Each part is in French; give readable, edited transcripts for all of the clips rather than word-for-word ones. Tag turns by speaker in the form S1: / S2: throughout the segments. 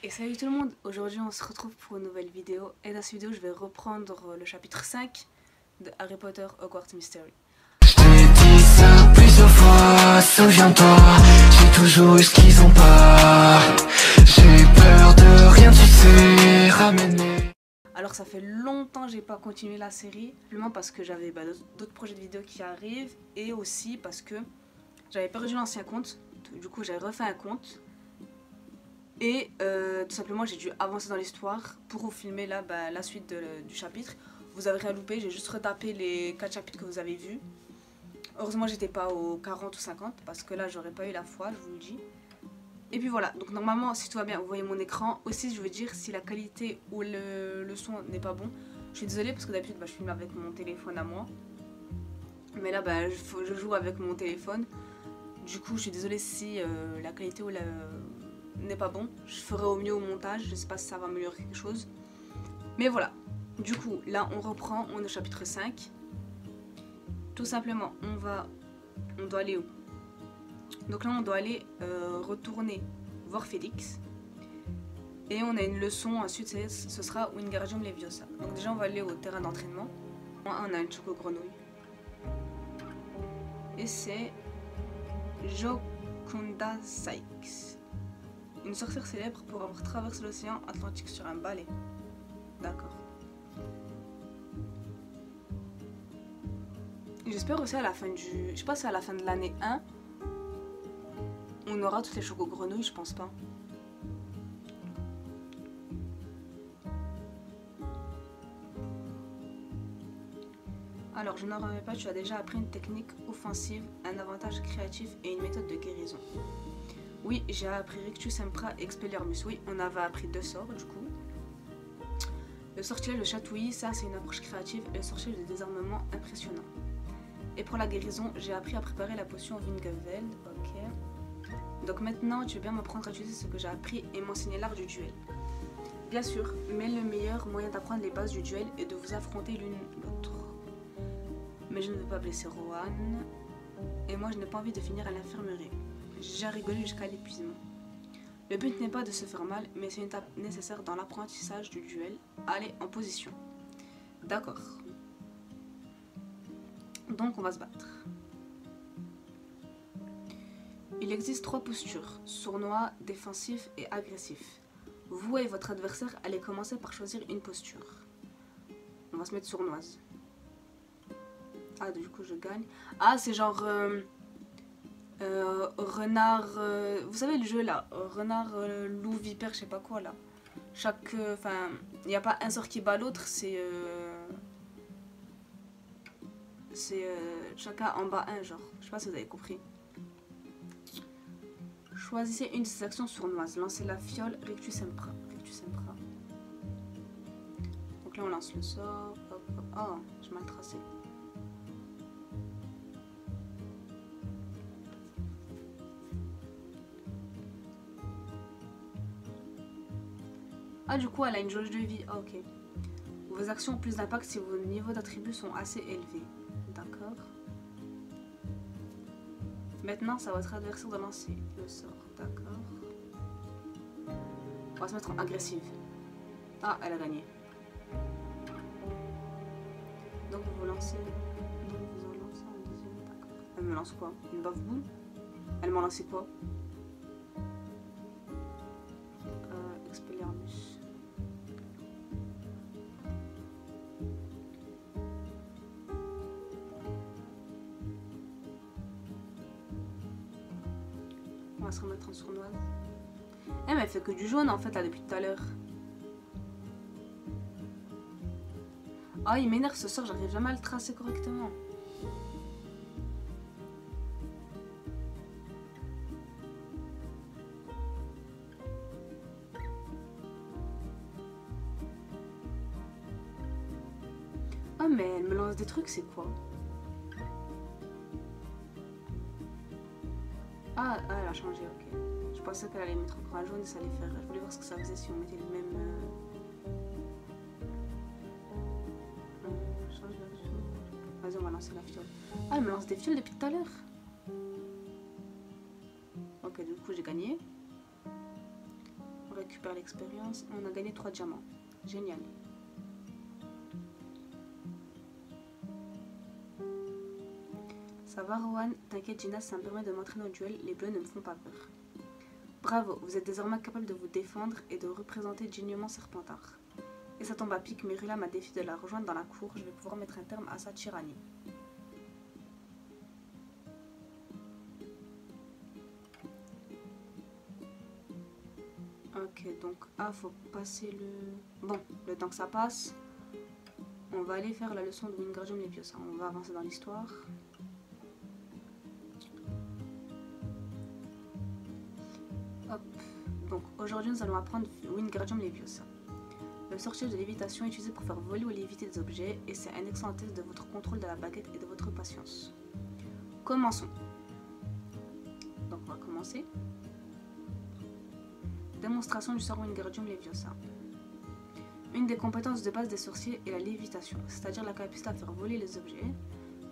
S1: Et salut tout le monde, aujourd'hui on se retrouve pour une nouvelle vidéo et dans cette vidéo je vais reprendre le chapitre 5 de Harry Potter Hogwarts Mystery.
S2: Je t'ai dit ça plusieurs fois, souviens-toi, j'ai toujours eu ce qu'ils ont pas. J'ai peur de rien, tu sais, ramener.
S1: Alors ça fait longtemps que j'ai pas continué la série, simplement parce que j'avais d'autres projets de vidéos qui arrivent et aussi parce que j'avais perdu l'ancien compte, du coup j'ai refait un compte. Et tout simplement j'ai dû avancer dans l'histoire pour vous filmer là la suite du chapitre. Vous avez rien loupé, j'ai juste retapé les 4 chapitres que vous avez vus. Heureusement j'étais pas aux 40 ou 50 parce que là j'aurais pas eu la foi, je vous le dis. Et puis voilà, donc normalement si tout va bien vous voyez mon écran. Aussi je veux dire si la qualité ou le son n'est pas bon. Je suis désolée parce que d'habitude je filme avec mon téléphone à moi. Mais là je joue avec mon téléphone. Du coup je suis désolée si la qualité ou n'est pas bon, je ferai au mieux au montage, je sais pas si ça va améliorer quelque chose. Mais voilà, du coup là on reprend, on est au chapitre 5. Tout simplement on doit aller où? Donc là on doit aller retourner voir Félix. Et on a une leçon, ensuite ce sera Wingardium Leviosa. Donc déjà on va aller au terrain d'entraînement. On a une choco-grenouille. Et c'est Jocunda Sykes. Une sorcière célèbre pour avoir traversé l'océan Atlantique sur un balai. D'accord. J'espère aussi à la fin je sais pas si à la fin de l'année 1, on aura toutes les choco-grenouilles, je pense pas. Alors je n'en reviens pas, tu as déjà appris une technique offensive, un avantage créatif et une méthode de guérison. Oui, j'ai appris Rictus Sempra et Expelliarmus. Oui, on avait appris 2 sorts du coup. Le sortilège de chatouillis, ça c'est une approche créative, et le sortilège de désarmement impressionnant. Et pour la guérison, j'ai appris à préparer la potion Vingeveld. Ok. Donc maintenant, tu veux bien m'apprendre à utiliser ce que j'ai appris et m'enseigner l'art du duel. Bien sûr, mais le meilleur moyen d'apprendre les bases du duel est de vous affronter l'une l'autre. Mais je ne veux pas blesser Rohan. Et moi, je n'ai pas envie de finir à l'infirmerie. J'ai rigolé jusqu'à l'épuisement. Le but n'est pas de se faire mal, mais c'est une étape nécessaire dans l'apprentissage du duel. Allez, en position. D'accord. Donc on va se battre. Il existe 3 postures, sournois, défensif et agressif. Vous et votre adversaire allez commencer par choisir une posture. On va se mettre sournoise. Ah, du coup je gagne. Ah, c'est genre... renard, vous savez le jeu là, renard, loup, vipère, je sais pas quoi là. Chaque, enfin, il n'y a pas un sort qui bat l'autre, c'est chacun en bat un genre. Je sais pas si vous avez compris. Choisissez une de ces actions sournoises. Lancez la fiole, Rictus Sempra. Rictus Sempra. Donc là on lance le sort. Hop, hop. Oh, j'ai mal tracé. Ah, du coup elle a une jauge de vie. Ah, ok. Vos actions ont plus d'impact si vos niveaux d'attributs sont assez élevés. D'accord. Maintenant, c'est à votre adversaire de lancer le sort. D'accord. On va se mettre en agressive. Ah, elle a gagné. Donc vous lancez... Donc vous en lancez un deuxième. D'accord. Elle me lance quoi? Une baffe boule? Elle m'a lancé quoi? Expelliarmus. On va se remettre en sournoise. Eh mais elle fait que du jaune en fait là depuis tout à l'heure. Ah, il m'énerve ce sort, j'arrive jamais à le tracer correctement. Ah mais elle me lance des trucs, c'est quoi? Ah, elle a changé, ok. Je pensais qu'elle allait mettre encore un jaune et ça allait faire... Je voulais voir ce que ça faisait si on mettait le même... Change d'action. Vas-y, on va lancer la fiole. Ah, elle me lance des fioles depuis tout à l'heure. Ok, du coup j'ai gagné. récupère l'expérience. On a gagné 3 diamants. Génial. Ça va Rohan, t'inquiète Gina, ça me permet de m'entraîner au duel, les bleus ne me font pas peur. Bravo, vous êtes désormais capable de vous défendre et de représenter dignement Serpentard. Et ça tombe à pic, Merula m'a défié de la rejoindre dans la cour, je vais pouvoir mettre un terme à sa tyrannie. Ok, donc faut passer le... Bon, le temps que ça passe, on va aller faire la leçon de Wingardium Leviosa. On va avancer dans l'histoire. Hop, donc aujourd'hui nous allons apprendre Wingardium Leviosa. Le sortilège de lévitation est utilisé pour faire voler ou léviter des objets et c'est un excellent test de votre contrôle de la baguette et de votre patience. Commençons. Donc on va commencer. Démonstration du sort Wingardium Leviosa. Une des compétences de base des sorciers est la lévitation, c'est-à-dire la capacité à faire voler les objets.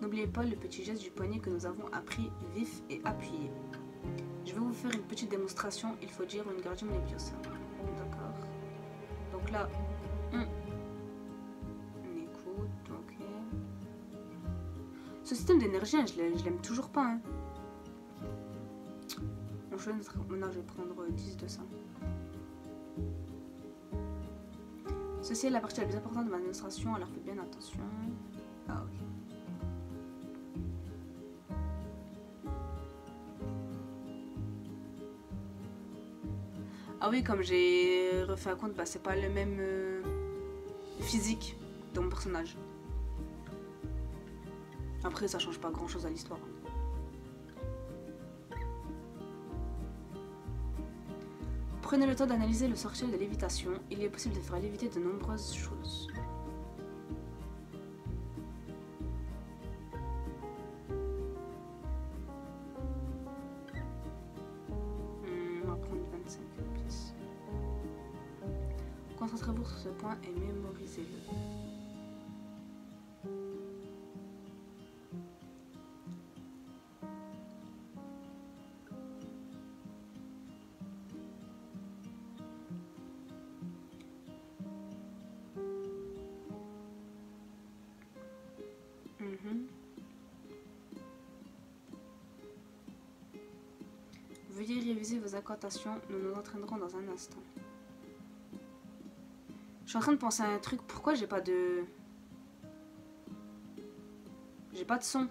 S1: N'oubliez pas le petit geste du poignet que nous avons appris vif et appuyé. Je vais vous faire une petite démonstration, il faut dire Wingardium Leviosa. D'accord. Donc là, on écoute, ok. Ce système d'énergie, je l'aime toujours pas. Hein. On choisit notre... Maintenant, je vais prendre 10 de ça. Ceci est la partie la plus importante de ma démonstration, alors faites bien attention. Ah, ok. Ah oui, comme j'ai refait un compte, bah, c'est pas le même physique de mon personnage. Après, ça change pas grand chose à l'histoire. Prenez le temps d'analyser le sortilège de lévitation. Il est possible de faire léviter de nombreuses choses. On va prendre 25 pièces. Concentrez-vous sur ce point et mémorisez-le. Veuillez réviser vos incantations, nous nous entraînerons dans un instant. Je suis en train de penser à un truc, pourquoi j'ai pas de... J'ai pas de son.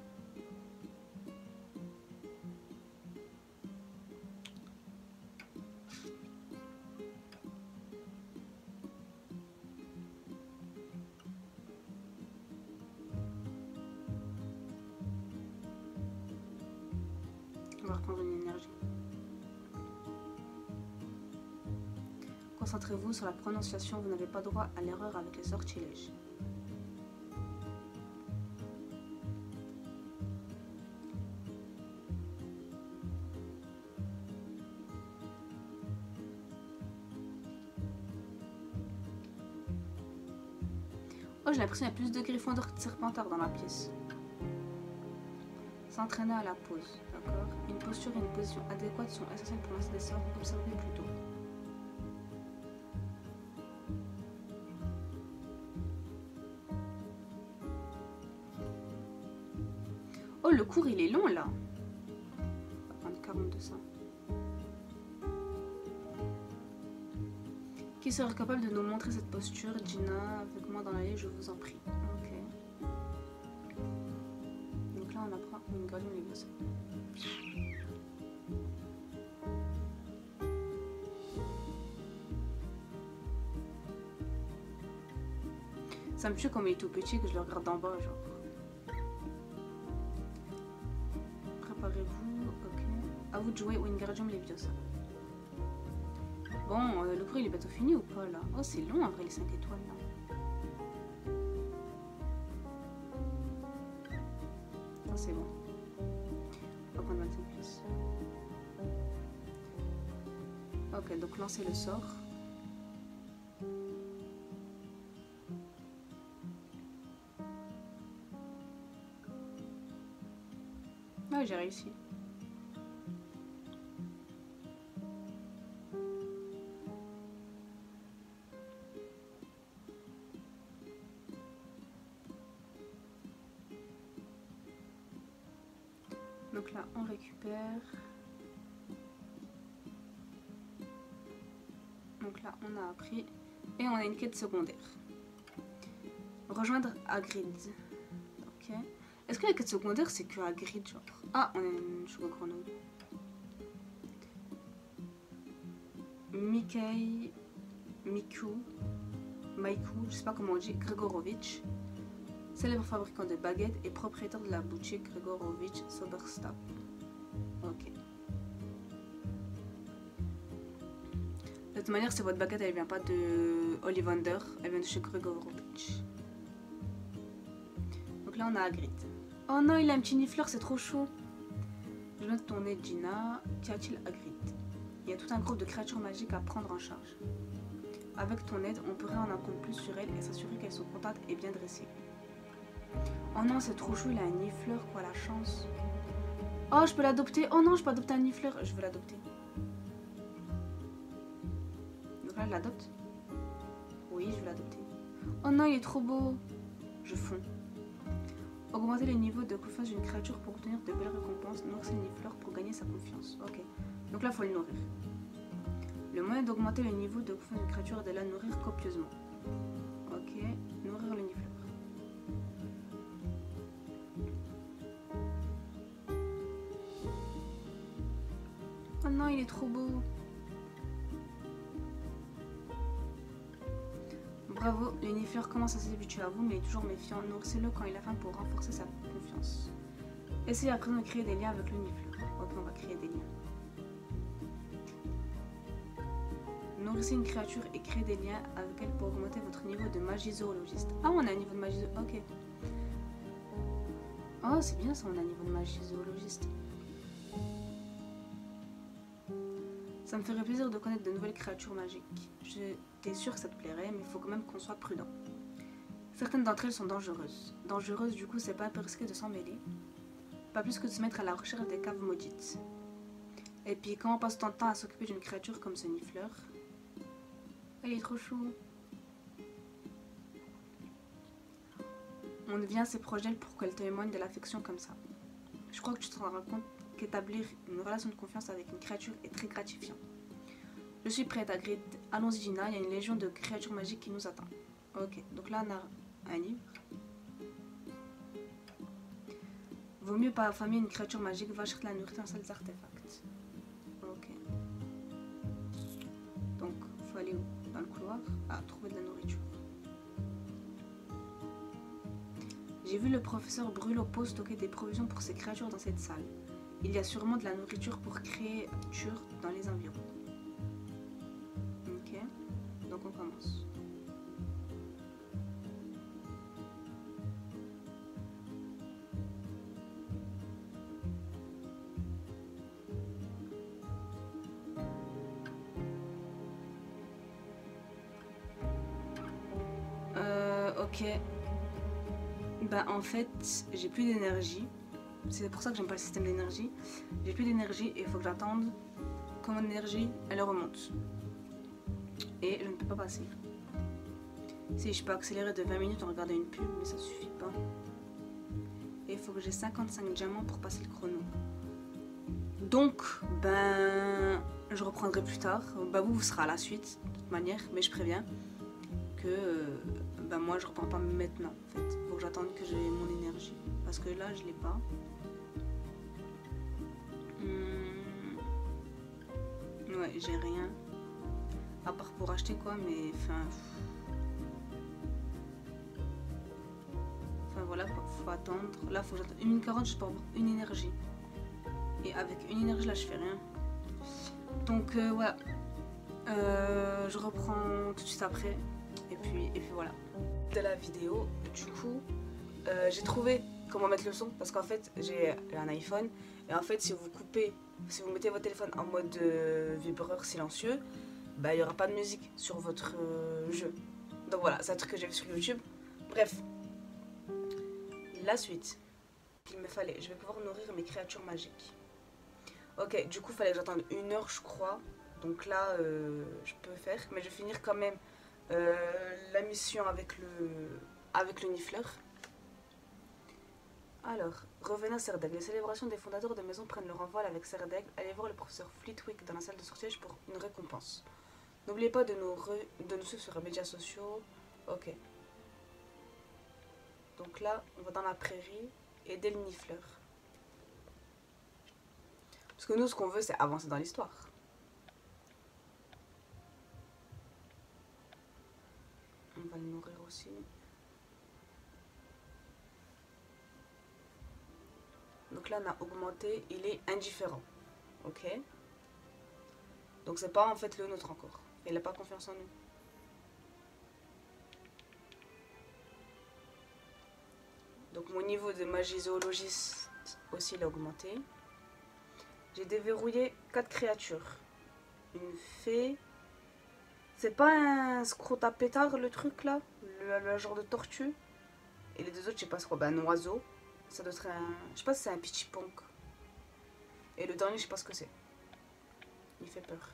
S1: On va reprendre une énergie. Concentrez-vous sur la prononciation, vous n'avez pas droit à l'erreur avec les sortilèges. Oh, j'ai l'impression qu'il y a plus de Gryffondor que de Serpentard dans la pièce. S'entraîner à la pause, d'accord. Une posture et une position adéquates sont essentielles pour lancer des sorts, observez plutôt. Oh, le cours il est long là. On va prendre 40 de ça. Qui serait capable de nous montrer cette posture? Gina, avec moi dans l'allée, je vous en prie. Ok. Donc là on apprend Wingardium Leviosa. Ça me tue comme il est tout petit que je le regarde d'en bas, genre. Préparez-vous, ok. À vous de jouer Wingardium Leviosa. Bon, le cours il est bientôt fini ou pas là? Oh, c'est long après les 5 étoiles là. Ah, c'est bon. On va prendre 25 pièces. Ok, donc lancez le sort. Ah, j'ai réussi. Donc là, on récupère. Donc là, on a appris. Et on a une quête secondaire. Rejoindre Hagrid. Ok. Est-ce que la quête secondaire, c'est que Hagrid, genre? Ah, on a une Sugar Grenouille. Maikou, je sais pas comment on dit, Gregorovitch, célèbre fabricant de baguettes et propriétaire de la boutique Gregorovitch Soberstap. Ok. De toute manière, c'est votre baguette, elle vient pas de Ollivander, elle vient de chez Gregorovitch. Donc là, on a Hagrid. Oh non, il a un petit nifleur, c'est trop chaud. Je note ton nez, Gina. Qu'y a-t-il Hagrid? Il y a tout un groupe de créatures magiques à prendre en charge. Avec ton aide, on pourrait en apprendre plus sur elles et s'assurer qu'elles sont contentes et bien dressées. Oh non, c'est trop chou, il a un nifleur, quoi, la chance. Oh, je peux l'adopter. Oh non, je peux adopter un nifleur. Je veux l'adopter. Donc là, je l'adopte. Oui, je veux l'adopter. Oh non, il est trop beau. Je fonds. Augmenter le niveau de confiance d'une créature pour obtenir de belles récompenses. Nourrir le nifleur pour gagner sa confiance. Ok. Donc là, il faut le nourrir. Le moyen d'augmenter le niveau de confiance d'une créature est de la nourrir copieusement. Ok. Nourrir le nifleur. Oh non, il est trop beau. Bravo, le nifleur commence à s'habituer à vous, mais il est toujours méfiant. Nourrissez-le quand il a faim pour renforcer sa confiance. Essayez à présent de créer des liens avec le nifleur. Ok, on va créer des liens. Nourrissez une créature et créez des liens avec elle pour augmenter votre niveau de magie zoologiste. Ah, on a un niveau de magie zoologiste. Ok. Oh, c'est bien ça, on a un niveau de magie zoologiste. Ça me ferait plaisir de connaître de nouvelles créatures magiques. J'étais sûre que ça te plairait, mais il faut quand même qu'on soit prudent. Certaines d'entre elles sont dangereuses. Dangereuses, du coup, c'est pas un peu risqué de s'en mêler. Pas plus que de se mettre à la recherche des caves maudites. Et puis, quand on passe tant de temps à s'occuper d'une créature comme ce nifleur... Il est trop chou. On devient ses proches d'elle pour qu'elle témoigne de l'affection comme ça. Je crois que tu te rendras compte qu'établir une relation de confiance avec une créature est très gratifiant. Je suis prête, Hagrid. Allons-y, Gina, il y a une légion de créatures magiques qui nous attend. Ok, donc là on a un livre. Vaut mieux pas affamer une créature magique, va chercher la nourriture dans les artefacts. Ok. Donc, faut aller où? Dans le couloir. Ah, trouver de la nourriture. J'ai vu le professeur Brûlot stocker des provisions pour ses créatures dans cette salle. Il y a sûrement de la nourriture pour créatures dans les environs. Ok, donc on commence. Ok. Bah en fait, j'ai plus d'énergie. C'est pour ça que j'aime pas le système d'énergie. J'ai plus d'énergie et il faut que j'attende que mon énergie elle remonte. Et je ne peux pas passer. Si je peux accélérer de 20 minutes en regardant une pub, mais ça suffit pas. Et il faut que j'ai 55 diamants pour passer le chrono. Donc, ben, je reprendrai plus tard. Bah vous serez à la suite, de toute manière, mais je préviens que ben moi je reprends pas maintenant en fait. Faut que j'attende que j'ai mon énergie. Parce que là je l'ai pas. Ouais, j'ai rien. À part pour acheter quoi, mais enfin voilà quoi, faut attendre. Là faut que j'attende 1 minute 40 juste pour avoir une énergie. Et avec une énergie là je fais rien. Donc voilà. Je reprends tout de suite après. Et puis voilà. De la vidéo, du coup, j'ai trouvé comment mettre le son parce qu'en fait j'ai un iPhone et en fait si vous mettez votre téléphone en mode vibreur silencieux, bah il n'y aura pas de musique sur votre jeu. Donc voilà, c'est un truc que j'ai vu sur YouTube. Bref, la suite qu'il me fallait, je vais pouvoir nourrir mes créatures magiques. Ok, du coup il fallait que j'attende 1 heure je crois. Donc là je peux faire, mais je vais finir quand même la mission avec le nifleur. Alors, revenez à Serdaigle. Les célébrations des fondateurs de maison prennent leur envol avec Serdaigle. Allez voir le professeur Flitwick dans la salle de sortilège pour une récompense. N'oubliez pas de nous suivre sur les médias sociaux. Ok. Donc là, on va dans la prairie, aider le nifleur. Parce que nous, ce qu'on veut, c'est avancer dans l'histoire. On va le nourrir aussi. Donc là, on a augmenté, il est indifférent. Ok. Donc c'est pas en fait le nôtre encore. Il n'a pas confiance en nous. Donc mon niveau de magie zoologiste aussi il a augmenté. J'ai déverrouillé 4 créatures. Une fée. C'est pas un scrotapétard le truc là, le genre de tortue. Et les deux autres, je sais pas c'est quoi, ben un oiseau. Ça doit être un. Je sais pas si c'est un pitchponk. Et le dernier, je sais pas ce que c'est. Il fait peur.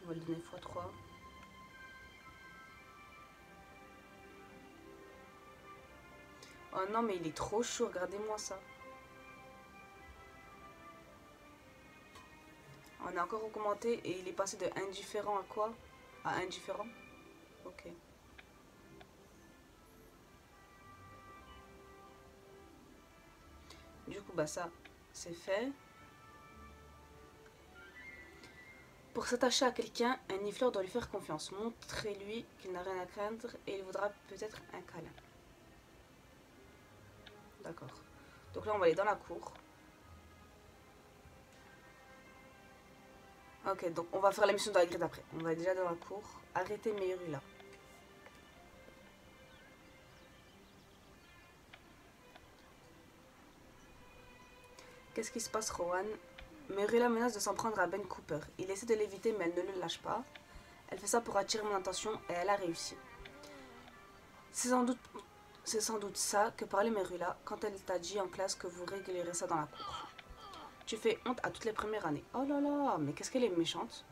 S1: On va lui donner x3. Oh non, mais il est trop chaud, regardez-moi ça. On a encore augmenté et il est passé de indifférent à quoi? À indifférent. Ok. Du coup, bah ça, c'est fait. Pour s'attacher à quelqu'un, un nifleur doit lui faire confiance. Montrez-lui qu'il n'a rien à craindre et il voudra peut-être un câlin. D'accord. Donc là, on va aller dans la cour. Ok, donc on va faire la mission de la grille après. On va déjà dans la cour. Arrêtez Merula. Qu'est-ce qui se passe, Rowan? Merula menace de s'en prendre à Ben Cooper. Il essaie de l'éviter, mais elle ne le lâche pas. Elle fait ça pour attirer mon attention et elle a réussi. C'est sans doute ça que parlait Merula quand elle t'a dit en classe que vous réglerez ça dans la cour. Tu fais honte à toutes les premières années. Oh là là, mais qu'est-ce qu'elle est méchante.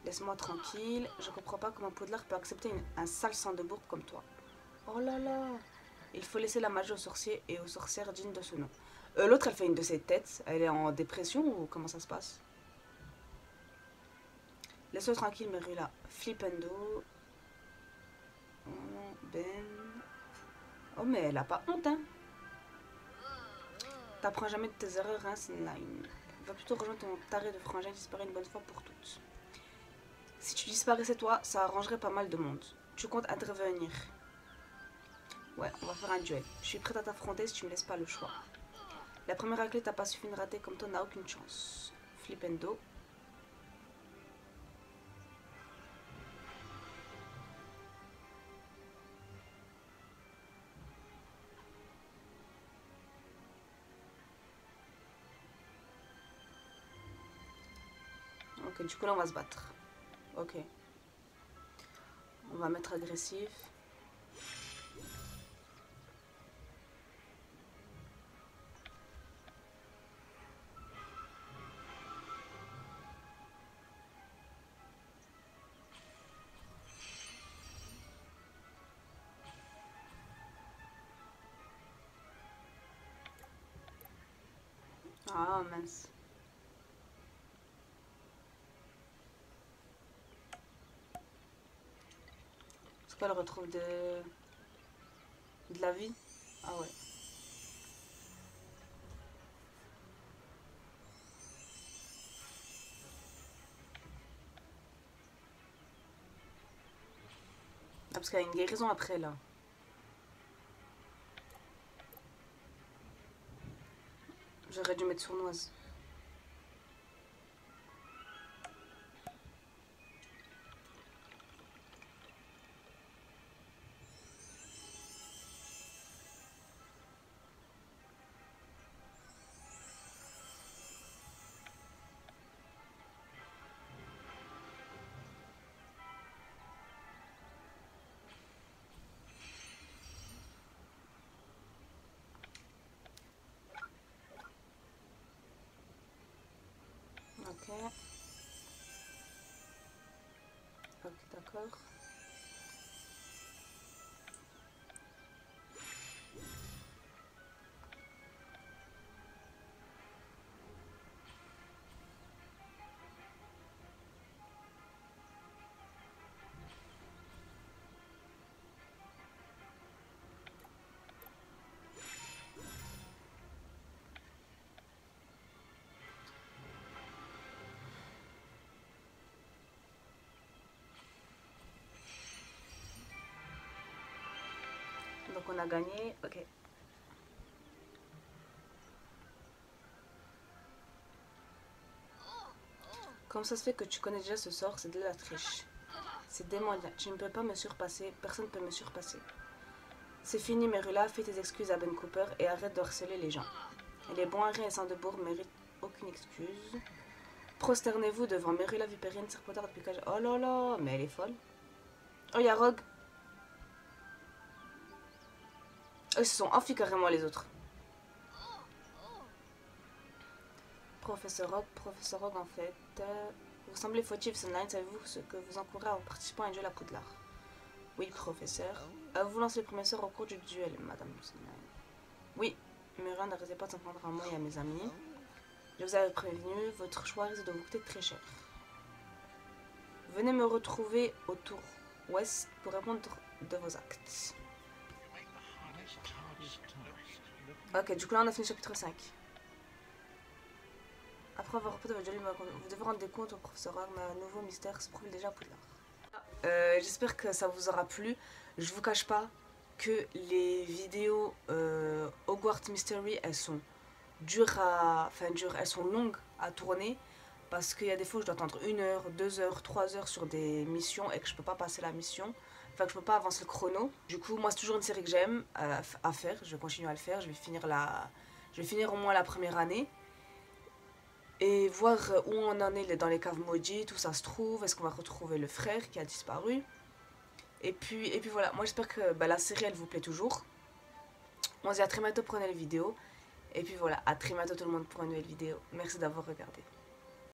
S1: Laisse-moi tranquille, je comprends pas comment Poudlard peut accepter un sale sang de bourbe comme toi. Oh là là, il faut laisser la magie aux sorciers et aux sorcières dignes de ce nom. L'autre, elle fait une de ses têtes, elle est en dépression ou comment ça se passe? Laisse-le tranquille, Merula. Flipendo. Ben. Oh, mais elle a pas honte, hein. T'apprends jamais de tes erreurs, hein, Snine. Va plutôt rejoindre ton taré de frangin et disparaître une bonne fois pour toutes. Si tu disparaissais toi, ça arrangerait pas mal de monde. Tu comptes intervenir? Ouais, on va faire un duel. Je suis prête à t'affronter si tu me laisses pas le choix. La première raclée t'as pas suffi de rater comme toi n'a aucune chance. Flipendo. Ok, du coup là on va se battre. Ok. On va mettre agressif. Ah mince. Est-ce qu'elle retrouve de la vie? Ah ouais. Ah, parce qu'elle a une guérison après là. J'aurais dû mettre sournoise. Ok. Ok, d'accord. on a gagné. Ok. Comment ça se fait que tu connais déjà ce sort? C'est de la triche. C'est démoniaque. Tu ne peux pas me surpasser. Personne ne peut me surpasser. C'est fini, Merula. Fais tes excuses à Ben Cooper et arrête de harceler les gens. Les bons Harry et Sandebourg méritent aucune excuse. Prosternez-vous devant Merula Vipérine, Serpentard depuis que... Oh là là, mais elle est folle. Oh, il y a Rogue. Eux, ils se sont enfuis carrément les autres. Professeur Rogue en fait. Vous semblez fautif, Sunline. Savez-vous ce que vous encourez en participant à un duel à Poudlard? Oui, professeur. Vous lancez le premier sort au cours du duel, madame Sunline. Oui, Muriel n'arrêtez pas de s'en prendre à moi et à mes amis. Je vous avais prévenu, votre choix risque de vous coûter très cher. Venez me retrouver au tour ouest pour répondre de vos actes. Ok, du coup là on a fini le chapitre 5. Après avoir reporté votre jolie, vous devez rendre des comptes au professeur Rogue, mais un nouveau mystère se profile déjà à Poudlard. J'espère que ça vous aura plu. Je vous cache pas que les vidéos Hogwarts Mystery, elles sont elles sont longues à tourner parce qu'il y a des fois où je dois attendre 1 heure, 2 heures, 3 heures sur des missions et que je peux pas passer la mission. Enfin, que je peux pas avancer le chrono. Du coup, moi, c'est toujours une série que j'aime à faire. Je vais continuer à le faire. Je vais finir au moins la première année. Et voir où on en est dans les caves maudites, où ça se trouve. Est-ce qu'on va retrouver le frère qui a disparu? Et puis voilà. Moi, j'espère que la série, elle vous plaît toujours. On se dit à très bientôt pour une nouvelle vidéo. Et puis voilà, à très bientôt tout le monde pour une nouvelle vidéo. Merci d'avoir regardé.